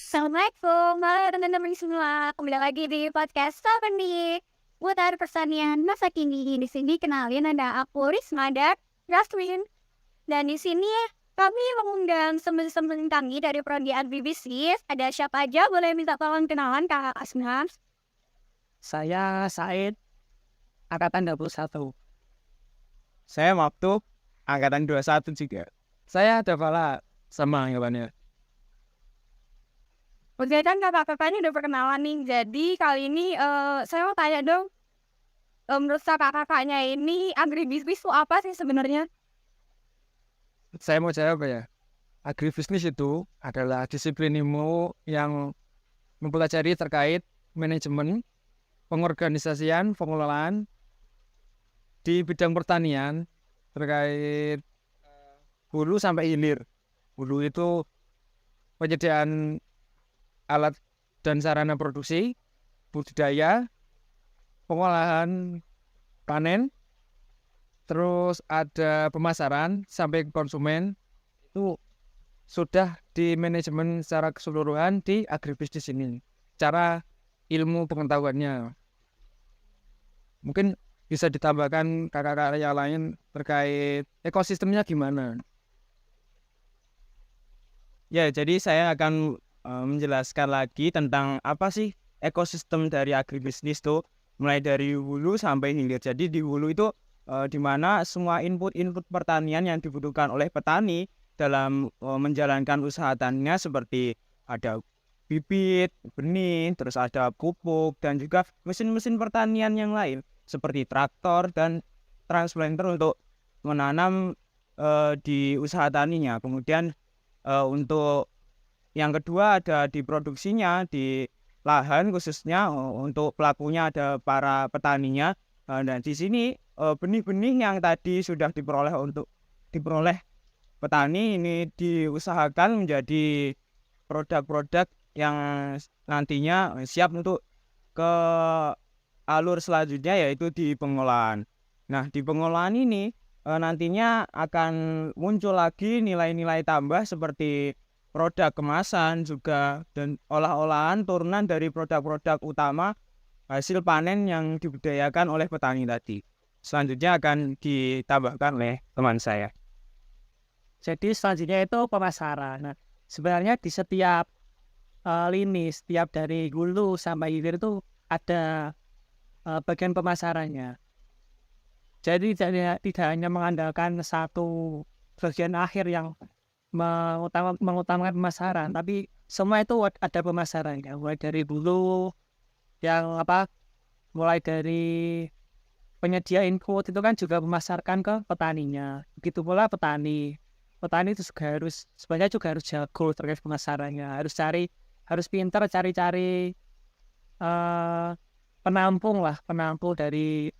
Assalamualaikum, halo teman-teman semua. Kembali lagi di podcast Sapandi. Putar pertanian masa kini. Di sini kenalin ada aku Risma dan Rasmin. Dan di sini kami mengundang teman-teman kami dari prodi agribisnis. Ada siapa aja? Boleh minta tolong kenalan Kak Asma? Saya Said, angkatan 21. Saya waktu angkatan 21 juga. Saya Davala, sama anggapannya. Oke kan kakak-kakaknya udah perkenalan nih. Jadi kali ini saya mau tanya dong. Menurut kakak-kakaknya ini agribisnis itu apa sih sebenarnya? Saya mau jawab ya. Agribisnis itu adalah disiplin ilmu yang mempelajari terkait manajemen, pengorganisasian, pengelolaan di bidang pertanian terkait hulu sampai hilir. Hulu itu penyediaan alat dan sarana produksi, budidaya, pengolahan panen, terus ada pemasaran sampai ke konsumen. Itu sudah di manajemen secara keseluruhan di agribisnis ini. Cara ilmu pengetahuannya. Mungkin bisa ditambahkan kakak-kakak yang lain terkait ekosistemnya gimana. Ya, jadi saya akan menjelaskan lagi tentang apa sih ekosistem dari agribisnis tuh, mulai dari hulu sampai hilir. Jadi di hulu itu di mana semua input pertanian yang dibutuhkan oleh petani dalam menjalankan usaha taninya seperti ada bibit, benih, terus ada pupuk dan juga mesin-mesin pertanian yang lain seperti traktor dan transplanter untuk menanam di usaha taninya. Kemudian untuk yang kedua ada di produksinya, di lahan khususnya untuk pelakunya ada para petaninya. Dan di sini benih-benih yang tadi sudah diperoleh petani ini diusahakan menjadi produk-produk yang nantinya siap untuk ke alur selanjutnya, yaitu di pengolahan. Nah, di pengolahan ini nantinya akan muncul lagi nilai-nilai tambah seperti produk kemasan juga dan olah-olahan turunan dari produk-produk utama hasil panen yang dibudidayakan oleh petani tadi. Selanjutnya akan ditambahkan oleh teman saya. Jadi selanjutnya itu pemasaran. Nah, sebenarnya di setiap lini, setiap dari hulu sampai hilir itu ada bagian pemasarannya. Jadi tidak hanya mengandalkan satu bagian akhir yang mengutamakan pemasaran, tapi semua itu ada pemasarannya. Mulai dari hulu yang mulai dari penyedia input itu kan juga memasarkan ke petaninya. Begitu pula petani itu sebenarnya juga harus jago terkait pemasarannya. Harus pintar cari-cari penampung dari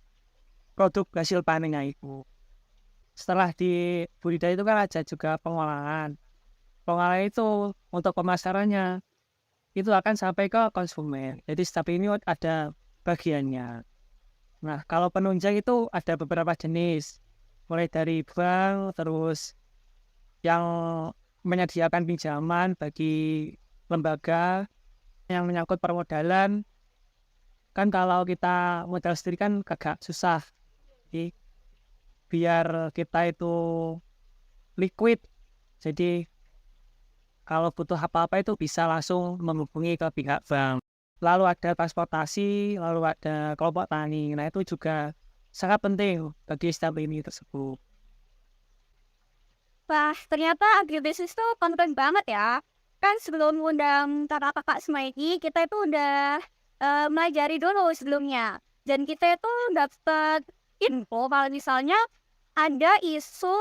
produk hasil panennya itu. Setelah di budidaya itu kan ada juga pengolahan. Pengolahan itu untuk pemasarannya itu akan sampai ke konsumen. Jadi setiap ini ada bagiannya. Nah, kalau penunjang itu ada beberapa jenis. Mulai dari bank, terus yang menyediakan pinjaman bagi lembaga yang menyangkut permodalan. Kan kalau kita modal sendiri kan agak susah. Jadi biar kita itu liquid, jadi kalau butuh apa-apa itu bisa langsung menghubungi ke pihak bank. Lalu ada transportasi, lalu ada kelompok tani. Nah, itu juga sangat penting bagi setiap ini tersebut. Wah, ternyata agribisnis tuh konten banget ya. Kan sebelum undang kakak-kakak semua ini, kita itu udah melajari dulu sebelumnya. Dan kita itu dapat info kalau misalnya ada isu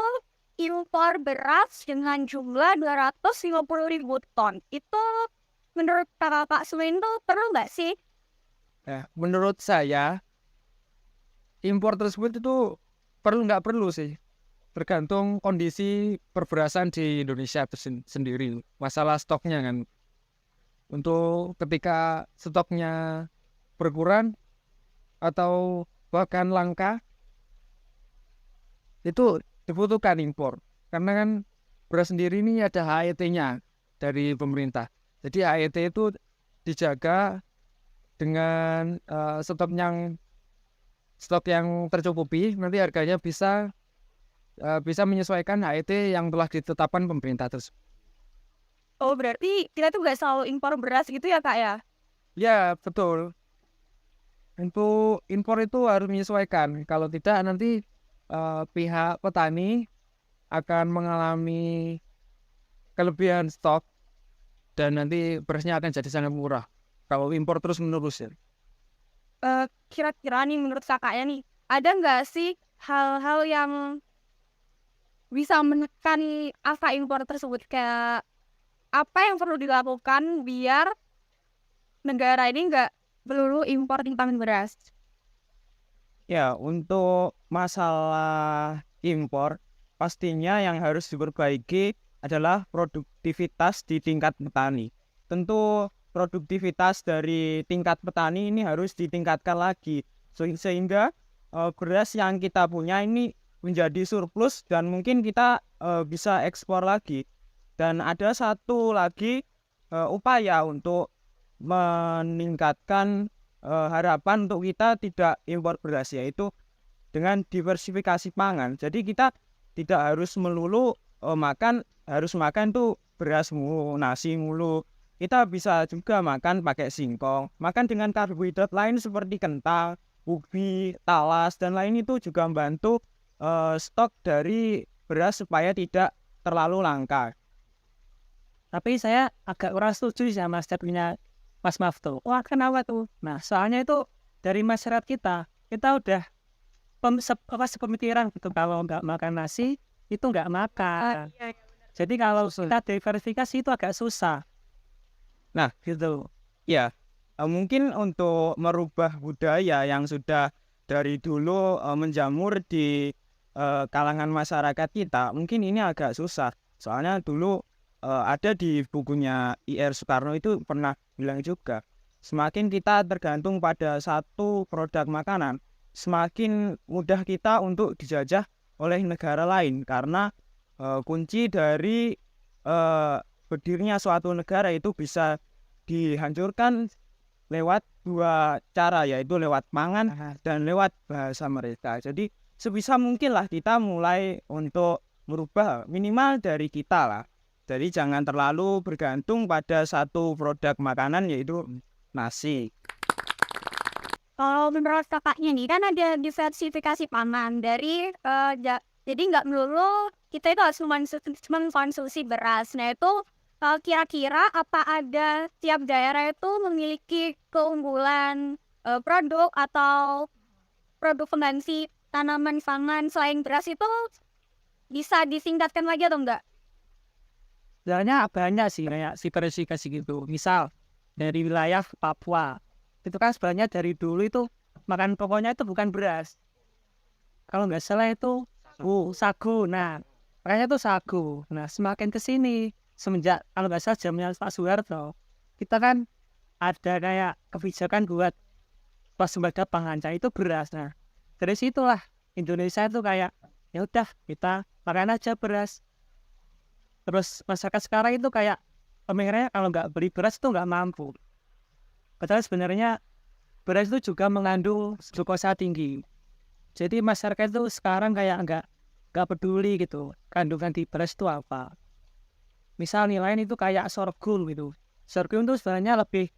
impor beras dengan jumlah 250.000 ton. Itu menurut kakak-kakak semua itu perlu nggak sih? Nah, menurut saya impor tersebut itu perlu nggak perlu sih, tergantung kondisi perberasan di Indonesia itu sendiri, masalah stoknya kan. Untuk ketika stoknya berkurang atau bahkan langka, itu dibutuhkan impor. Karena kan beras sendiri ini ada HET-nya dari pemerintah. Jadi HET itu dijaga dengan stok yang tercukupi, nanti harganya bisa menyesuaikan HET yang telah ditetapkan pemerintah tersebut. Oh, berarti kita tuh nggak selalu impor beras gitu ya, Kak, ya? Ya, betul. Untuk impor itu harus menyesuaikan. Kalau tidak nanti pihak petani akan mengalami kelebihan stok dan nanti berasnya akan jadi sangat murah kalau impor terus menerus ya. Kira-kira nih menurut kakaknya nih, ada nggak sih hal-hal yang bisa menekan angka impor tersebut? Kayak apa yang perlu dilakukan biar negara ini nggak melulu impor tentang beras? Ya, untuk masalah impor, pastinya yang harus diperbaiki adalah produktivitas di tingkat petani. Tentu produktivitas dari tingkat petani ini harus ditingkatkan lagi, sehingga beras yang kita punya ini menjadi surplus dan mungkin kita bisa ekspor lagi. Dan ada satu lagi upaya untuk meningkatkan harapan untuk kita tidak impor beras, yaitu dengan diversifikasi pangan. Jadi kita tidak harus melulu harus makan tuh beras mulu, nasi mulu. Kita bisa juga makan pakai singkong, makan dengan karbohidrat lain seperti kentang, ubi, talas, dan lain itu juga membantu stok dari beras supaya tidak terlalu langka. Tapi saya agak kurang setuju sama statementnya Mas Maftu. Wah, kenapa tuh? Nah, soalnya itu dari masyarakat kita udah sepemikiran gitu, kalau nggak makan nasi itu nggak makan. Jadi kalau kita diverifikasi itu agak susah. Nah, Gitu. ya, mungkin untuk merubah budaya yang sudah dari dulu menjamur di kalangan masyarakat kita, mungkin ini agak susah. Soalnya dulu ada di bukunya I.R. Soekarno itu pernah bilang juga, semakin kita tergantung pada satu produk makanan, semakin mudah kita untuk dijajah oleh negara lain, karena kunci dari berdirinya suatu negara itu bisa dihancurkan lewat dua cara, yaitu lewat pangan dan lewat bahasa mereka. Jadi sebisa mungkin lah kita mulai untuk merubah minimal dari kita lah. Jadi jangan terlalu bergantung pada satu produk makanan, yaitu nasi. Kalau menurut kakaknya nih, kan ada diversifikasi pangan dari jadi nggak melulu kita itu harus mengkonsumsi beras. Nah itu kira-kira apa ada tiap daerah itu memiliki keunggulan produk atau produk pengganti tanaman pangan selain beras itu bisa disingkatkan lagi atau enggak? Sebenarnya banyak sih kayak diversifikasi gitu. Misal dari wilayah Papua, itu kan sebenarnya dari dulu itu makan pokoknya itu bukan beras. Kalau nggak salah itu sagu. Nah, makanya itu sagu. Nah, semakin ke sini semenjak kalau nggak salah zamannya Pak Soeharto, kita kan ada kayak kebijakan buat swasembada pangan, itu beras. Nah, dari situlah Indonesia itu kayak ya udah kita makan aja beras. Terus masyarakat sekarang itu kayak pemikirannya kalau nggak beli beras itu nggak mampu. Padahal sebenarnya beras itu juga mengandung glukosa tinggi. Jadi masyarakat itu sekarang kayak nggak peduli gitu kandungan di beras itu apa. Misal nih lain itu kayak sorghum gitu. Sorghum itu sebenarnya lebih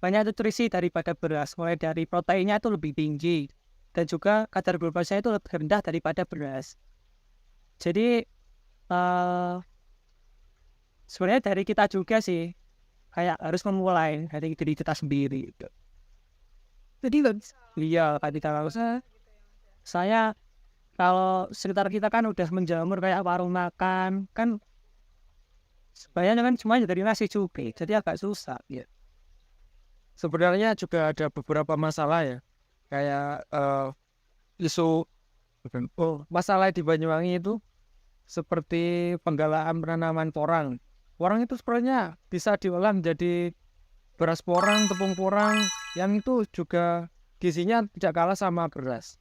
banyak nutrisi daripada beras. Mulai dari proteinnya itu lebih tinggi dan juga kadar glukosanya itu lebih rendah daripada beras. Jadi sebenarnya dari kita juga sih kayak harus memulai dari diri kita sendiri. Jadi iya tadi kalau saya kalau sekitar kita kan udah menjamur kayak warung makan kan sebenarnya kan semuanya dari nasi juga, jadi agak susah ya. Sebenarnya juga ada beberapa masalah ya, kayak isu masalah di Banyuwangi itu seperti penggalaan penanaman porang. Porang itu sebenarnya bisa diolah menjadi beras porang, tepung porang, yang itu juga gizinya tidak kalah sama beras.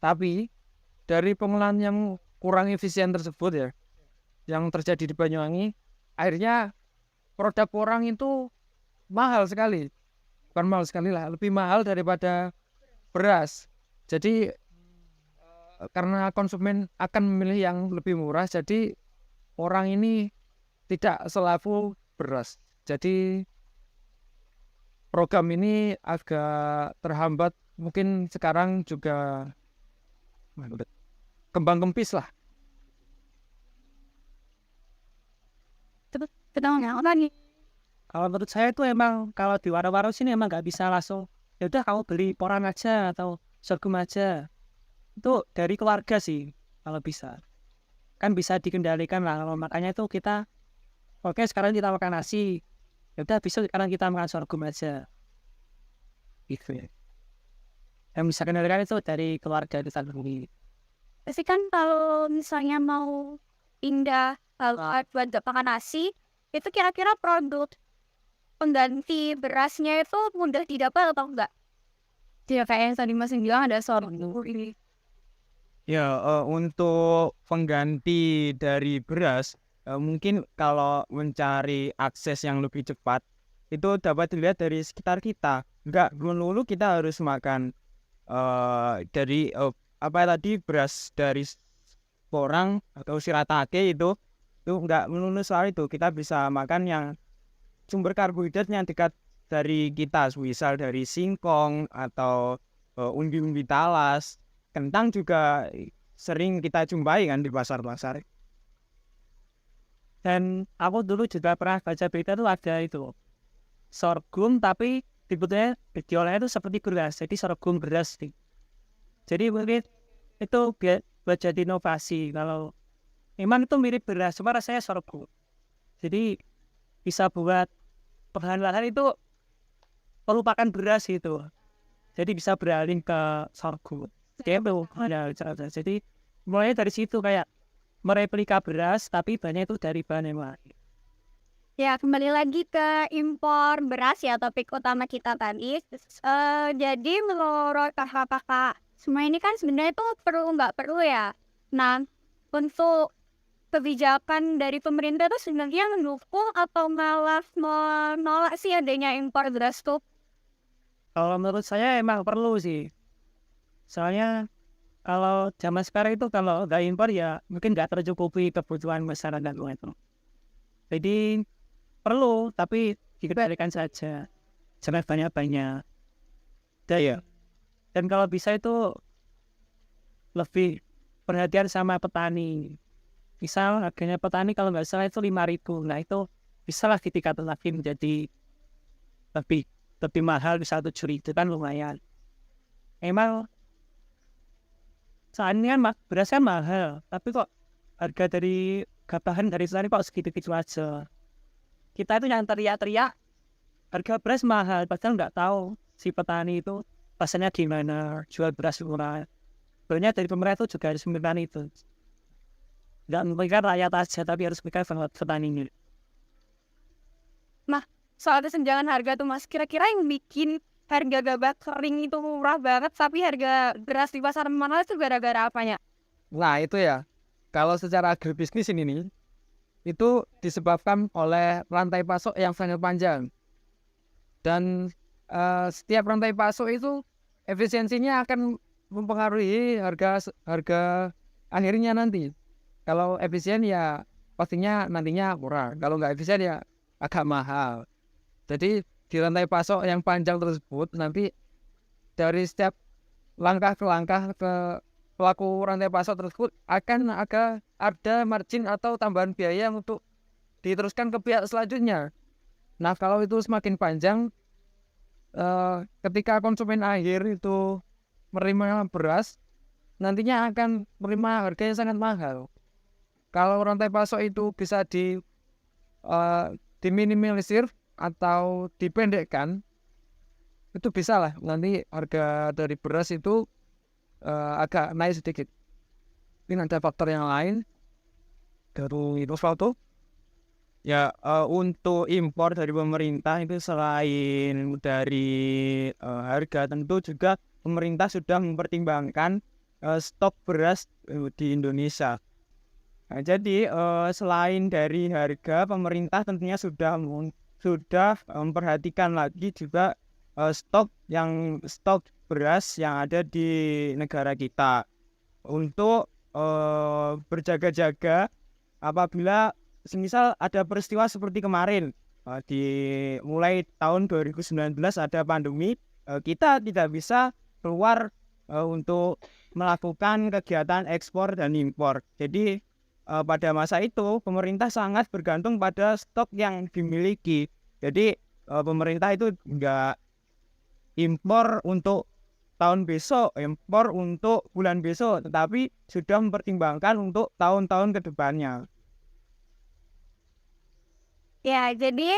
Tapi dari pengolahan yang kurang efisien tersebut ya, yang terjadi di Banyuwangi, akhirnya produk porang itu mahal sekali. Bukan mahal sekali lah, lebih mahal daripada beras. Jadi karena konsumen akan memilih yang lebih murah, jadi orang ini tidak selalu beras. Jadi program ini agak terhambat, mungkin sekarang juga kembang kempis lah. Ketemu lagi. Kalau menurut saya itu emang kalau di warung-warung sini emang nggak bisa langsung ya udah kamu beli porang aja atau sorghum aja. Itu dari keluarga sih kalau bisa. Kan bisa dikendalikan lah. Kalau makanya itu kita oke sekarang kita makan nasi. Ya udah besok sekarang kita makan sorghum aja. Gitu ya. Yang bisa kendalikan itu dari keluarga itu sendiri. Tapi kan kalau misalnya mau pindah buat makan nasi, itu kira-kira produk pengganti berasnya itu mudah didapat atau enggak? Ya kayak yang tadi Mas bilang ada sorghum ini. Ya, untuk pengganti dari beras, mungkin kalau mencari akses yang lebih cepat, itu dapat dilihat dari sekitar kita. Enggak melulu kita harus makan dari beras dari porang atau shiratake itu enggak melulu soal itu. Kita bisa makan yang sumber karbohidrat yang dekat dari kita, misal dari singkong atau umbi-umbi talas. Kentang juga sering kita jumpai kan di pasar-pasar. Dan aku dulu juga pernah baca berita tuh ada itu sorghum tapi dibutnya diolahnya itu seperti beras, jadi sorghum beras nih. Jadi mungkin itu buat jadi inovasi kalau memang itu mirip beras cuma rasanya sorghum. Jadi bisa buat perlahan-lahan itu melupakan beras itu. Jadi bisa beralih ke sorghum. Jadi mulai dari situ kayak mereplika beras tapi bahannya itu dari bahan yang lain. Ya, kembali lagi ke impor beras ya, topik utama kita tadi. Jadi menurut kakak-kakak, semua ini kan sebenarnya itu perlu nggak perlu ya. Nah, untuk kebijakan dari pemerintah itu sebenarnya mendukung atau malah menolak sih adanya impor beras tuh? Kalau menurut saya emang perlu sih. Soalnya kalau zaman sekarang itu kalau nggak impor ya mungkin nggak tercukupi kebutuhan masyarakat itu. Jadi perlu tapi dikendalikan saja. Jangan banyak-banyak. Dan kalau bisa itu lebih perhatian sama petani. Misal harganya petani kalau nggak salah itu 5.000. Nah itu bisa lah ditingkatkan lagi menjadi lebih mahal, bisa 7.000 kan lumayan. Emang saat ini kan berasnya mahal, tapi kok harga dari bahan dari sana kok segitu-gitu aja. Kita itu yang teriak-teriak harga beras mahal, padahal nggak tahu si petani itu pasarnya gimana, jual beras murah. Sebenarnya dari pemerintah itu juga harus memikirkan itu. Nggak memikirkan rakyat aja, tapi harus memikirkan petani. Nah, soal kesenjangan harga tuh Mas, kira-kira yang bikin harga gabah kering itu murah banget, tapi harga beras di pasar mana itu gara-gara apanya? Nah itu ya, kalau secara agribisnis ini nih, itu disebabkan oleh rantai pasok yang sangat panjang. Dan setiap rantai pasok itu efisiensinya akan mempengaruhi harga akhirnya nanti. Kalau efisien ya pastinya nantinya murah, kalau nggak efisien ya agak mahal. Jadi di rantai pasok yang panjang tersebut nanti dari setiap langkah ke langkah ke pelaku rantai pasok tersebut akan ada margin atau tambahan biaya untuk diteruskan ke pihak selanjutnya. Nah kalau itu semakin panjang, ketika konsumen akhir itu menerima beras, nantinya akan menerima harga yang sangat mahal. Kalau rantai pasok itu bisa diminimalisir atau dipendekkan, itu bisa lah nanti harga dari beras itu agak naik sedikit. Ini ada faktor yang lain dari Osvaldo. Ya, untuk impor dari pemerintah itu selain dari harga, tentu juga pemerintah sudah mempertimbangkan stok beras di Indonesia. Nah, jadi selain dari harga, pemerintah tentunya sudah memperhatikan lagi juga stok beras yang ada di negara kita untuk berjaga-jaga apabila semisal ada peristiwa seperti kemarin di mulai tahun 2019 ada pandemi, kita tidak bisa keluar untuk melakukan kegiatan ekspor dan impor. Jadi pada masa itu pemerintah sangat bergantung pada stok yang dimiliki. Jadi pemerintah itu enggak impor untuk tahun besok, impor untuk bulan besok, tetapi sudah mempertimbangkan untuk tahun-tahun ke depannya. Ya, jadi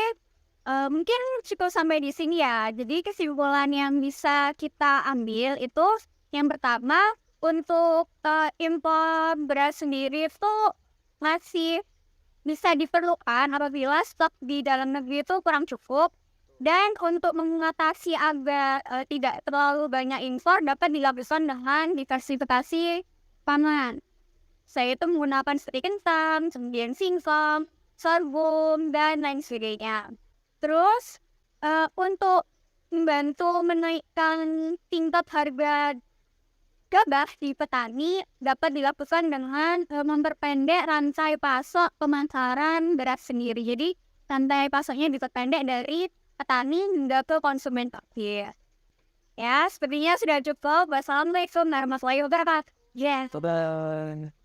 mungkin cukup sampai di sini ya. Jadi kesimpulan yang bisa kita ambil itu yang pertama untuk impor beras sendiri itu masih bisa diperlukan apabila stok di dalam negeri itu kurang cukup. Dan untuk mengatasi agar tidak terlalu banyak impor dapat dilakukan dengan diversifikasi pangan. Saya itu menggunakan seperti kentang, kemudian singkong, sorghum, dan lain sebagainya. Terus untuk membantu menaikkan tingkat harga gabah di petani dapat dilakukan dengan memperpendek rantai pasok pemasaran beras sendiri. Jadi rantai pasoknya diperpendek dari petani hingga ke konsumen akhir. Ya, sepertinya sudah cukup. Wassalamualaikum warahmatullahi wabarakatuh. Yes. Bye-bye.